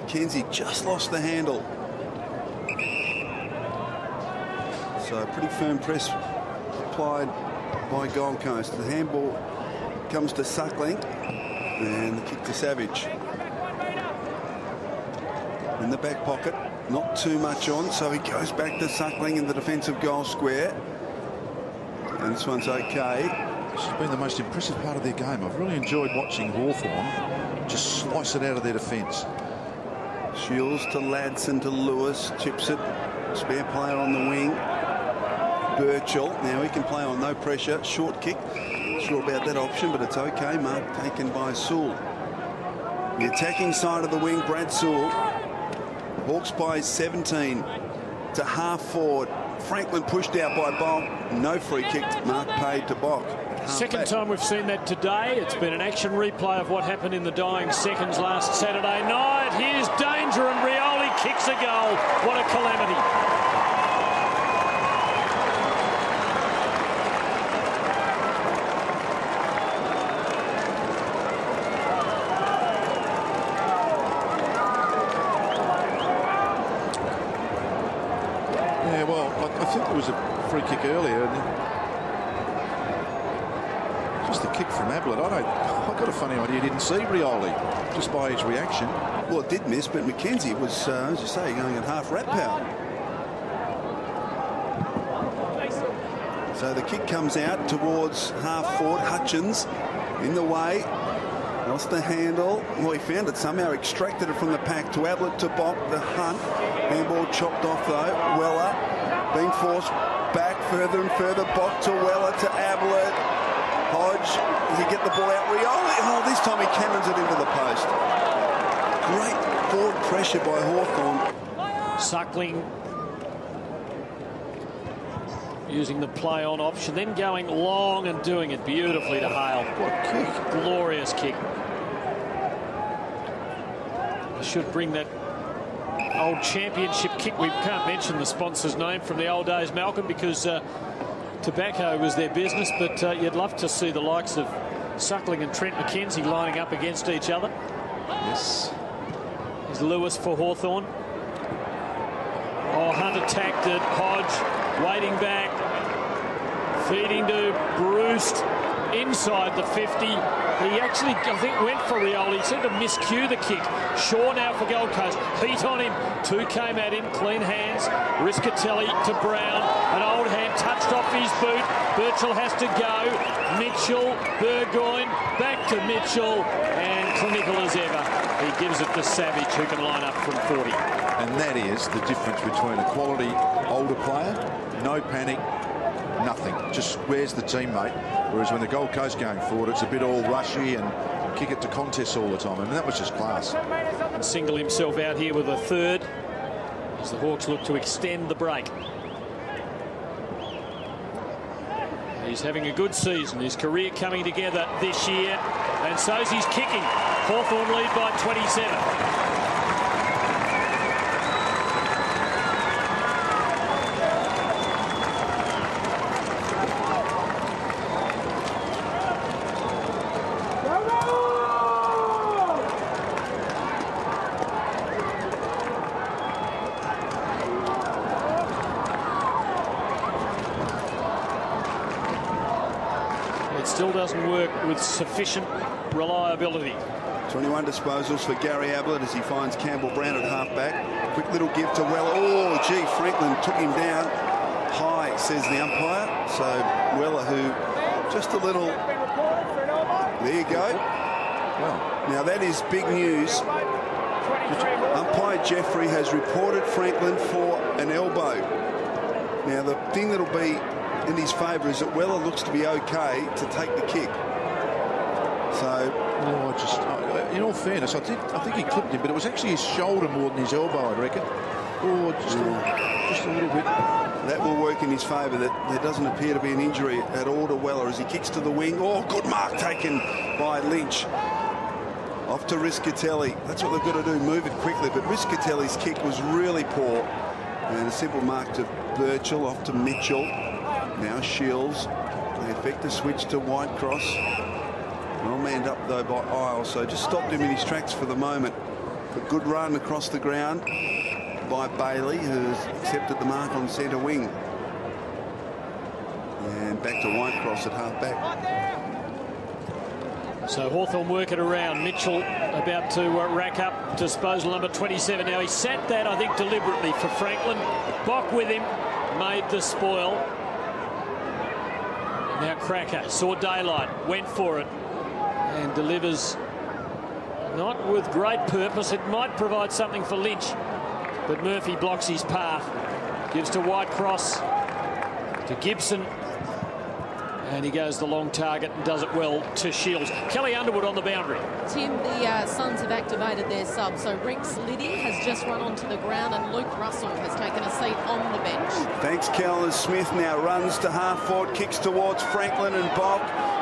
McKenzie just lost the handle. So pretty firm press applied by Gold Coast. The handball comes to Suckling and the kick to Savage. In the back pocket, not too much on, so he goes back to Suckling in the defensive goal square. And this one's okay. This has been the most impressive part of their game. I've really enjoyed watching Hawthorn just slice it out of their defence. Shields to Ladson to Lewis, chips it. Spare player on the wing. Birchall. Now he can play on no pressure. Short kick. Not sure about that option, but it's okay. Mark taken by Sewell. The attacking side of the wing, Brad Sewell. Hawks by 17 to half forward. Franklin pushed out by Bolt. No free kick. Mark paid to Bock. Second time we've seen that today. It's been an action replay of what happened in the dying seconds last Saturday night. Here's danger and Rioli kicks a goal. What a calamity. Yeah, well, I think there was a free kick earlier. Just the kick from Ablett. I got a funny idea he didn't see Rioli just by his reaction. Well, it did miss, but McKenzie was, as you say, going at half rat power. So the kick comes out towards half forward. Hutchins in the way. Lost the handle. Well, he found it somehow, extracted it from the pack to Ablett to Bock, the Hunt. Handball chopped off though. Weller being forced back further and further. Bock to Weller to Ablett. Hodge, does he get the ball out? Rioli, oh, this time he cannons it into the post. Great forward pressure by Hawthorn. Suckling using the play on option, then going long and doing it beautifully to Hale. What a kick. Glorious kick. I should bring that old championship kick. We can't mention the sponsor's name from the old days, Malcolm, because tobacco was their business, but you'd love to see the likes of Suckling and Trent McKenzie lining up against each other. Yes. Here's Lewis for Hawthorn. Oh, Hunt attacked it. Hodge waiting back. Feeding to Bruce inside the 50. He actually, I think, went for Rioli. He seemed to miscue the kick. Shaw now for Gold Coast. Heat on him. Two came at him. Clean hands. Riscatelli to Brown. An old hand touched off his boot. Birchall has to go. Mitchell, Burgoyne, back to Mitchell. And clinical as ever. He gives it to Savage, who can line up from 40. And that is the difference between a quality older player, no panic, nothing, just squares the teammate. Whereas when the Gold Coast going forward, it's a bit all rushy and kick it to contests all the time. I mean, that was just class. And single himself out here with a third as the Hawks look to extend the break. He's having a good season. His career coming together this year. And so's he's kicking. Hawthorn lead by 27. Still doesn't work with sufficient reliability. 21 disposals for Gary Ablett as he finds Campbell Brown at half-back. Quick little give to Weller. Oh, gee, Franklin took him down high, says the umpire. So Weller, who just a little... There you go. Wow. Now that is big news. Umpire Jeffrey has reported Franklin for an elbow. Now the thing that'll be in his favour is that Weller looks to be okay to take the kick. So, in all fairness, I think he clipped him, but it was actually his shoulder more than his elbow, I reckon. Oh, just a little bit. That will work in his favour. That there doesn't appear to be an injury at all to Weller as he kicks to the wing. Oh, good mark taken by Lynch. Off to Riscatelli. That's what they've got to do, move it quickly. But Riscatelli's kick was really poor. And a simple mark to Birchall, off to Mitchell. Now Shields. They effect a switch to Whitecross. Well manned up though by Isles, so just stopped him in his tracks for the moment. A good run across the ground by Bailey, who's accepted the mark on centre wing. And back to Whitecross at half-back. So Hawthorn work it around. Mitchell about to rack up disposal number 27. Now he sat that, I think, deliberately for Franklin. Bock with him, made the spoil. Now Cracker saw daylight, went for it, and delivers not with great purpose. It might provide something for Lynch, but Murphy blocks his path. Gives to Whitecross, to Gibson. And he goes the long target and does it well to Shields. Kelly Underwood on the boundary. Tim, the Suns have activated their sub. So Rex Liddy has just run onto the ground and Luke Russell has taken a seat on the bench. Thanks, Cal. As Smith now runs to half forward, kicks towards Franklin and Bock.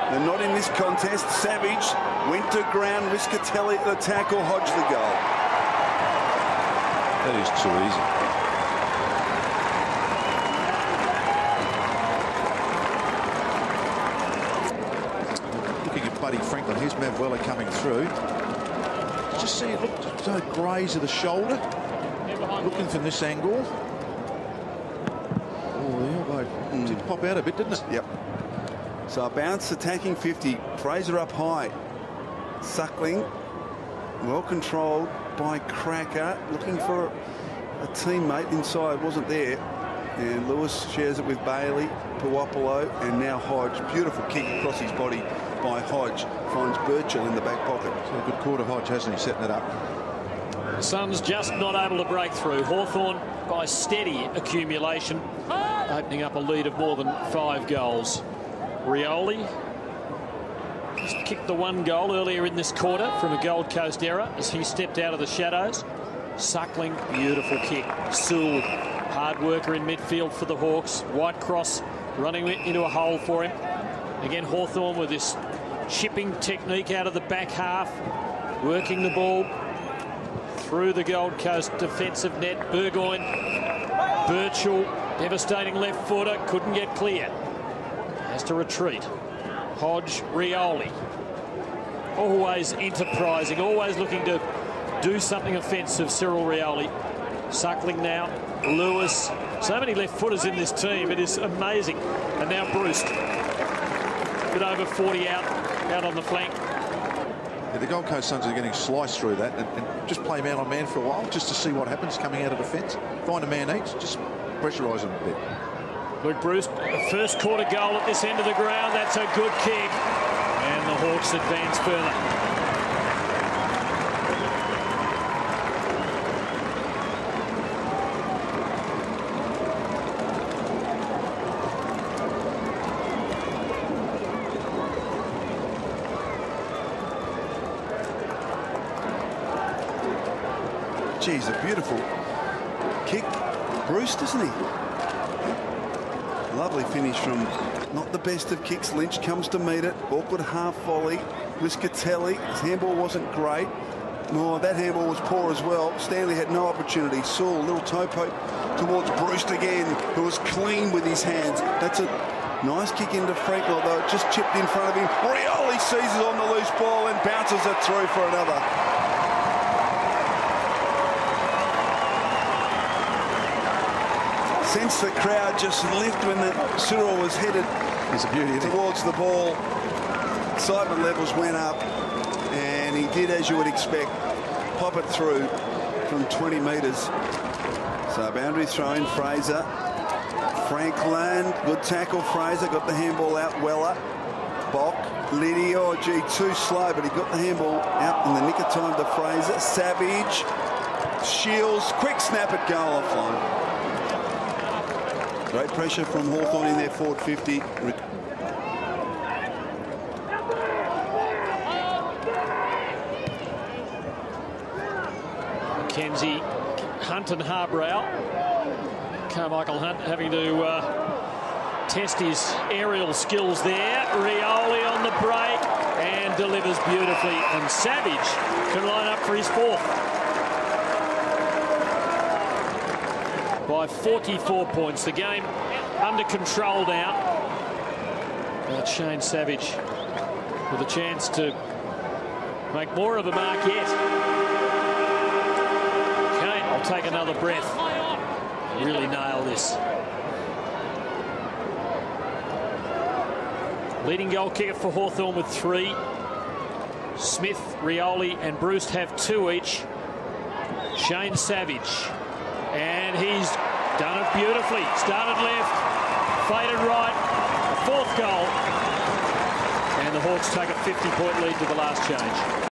They're not in this contest. Savage went to ground. Riscatelli the tackle. Hodge the goal. That is too easy. Buddy Franklin, here's Mavwella coming through. Just see it look so graze of the shoulder. Looking from this angle. Oh, the elbow did pop out a bit, didn't it? Yep. So a bounce attacking 50. Fraser up high. Suckling. Well controlled by Cracker. Looking for a teammate inside. Wasn't there. And Lewis shares it with Bailey, Puopolo, and now Hodge. Beautiful kick across his body by Hodge. Finds Birchall in the back pocket. So a good quarter Hodge, hasn't he, setting it up? Suns just not able to break through. Hawthorn by steady accumulation, opening up a lead of more than 5 goals. Rioli just kicked the 1 goal earlier in this quarter from a Gold Coast error as he stepped out of the shadows. Suckling, beautiful kick. Sewell, hard worker in midfield for the Hawks. Whitecross running into a hole for him. Again, Hawthorn with this chipping technique out of the back half, working the ball through the Gold Coast defensive net. Burgoyne, Birchall, devastating left footer, couldn't get clear. Has to retreat. Hodge, Rioli. Always enterprising, always looking to do something offensive, Cyril Rioli. Suckling now, Lewis. So many left footers in this team, it is amazing. And now Bruce. Bit over 40 out on the flank. Yeah, the Gold Coast Suns are getting sliced through that and just play man on man for a while just to see what happens coming out of defence. Find a man each, just pressurise them a bit. Luke Bruce, the first quarter goal at this end of the ground. That's a good kick. And the Hawks advance further. Geez, a beautiful kick. Bruce, doesn't he? Lovely finish from not the best of kicks. Lynch comes to meet it. Awkward half volley. Riscatelli. His handball wasn't great. Oh, that handball was poor as well. Stanley had no opportunity. Sewell, a little toe poke towards Bruce again, who was clean with his hands. That's a nice kick into Franklin, although it just chipped in front of him. Rioli seizes on the loose ball and bounces it through for another. Sense the crowd just lift when Cyril was headed towards the ball. Excitement levels went up, and he did, as you would expect, pop it through from 20 metres. So boundary throw in, Fraser. Franklin, good tackle, Fraser, got the handball out. Weller, Bock, Liddy, oh gee, too slow, but he got the handball out in the nick of time to Fraser. Savage, Shields, quick snap at goal offline. Great pressure from Hawthorn in their forward 50. Mackenzie, Hunt and Harbrow. Carmichael Hunt having to test his aerial skills there. Rioli on the break and delivers beautifully. And Savage can line up for his 4th. By 44 points. The game under control now. But Shane Savage with a chance to make more of a mark yet. take another breath. Really nail this. Leading goal kicker for Hawthorn with 3. Smith, Rioli and Bruce have 2 each. Shane Savage. And he's done it beautifully. Started left, faded right. 4th goal. And the Hawks take a 50-point lead to the last change.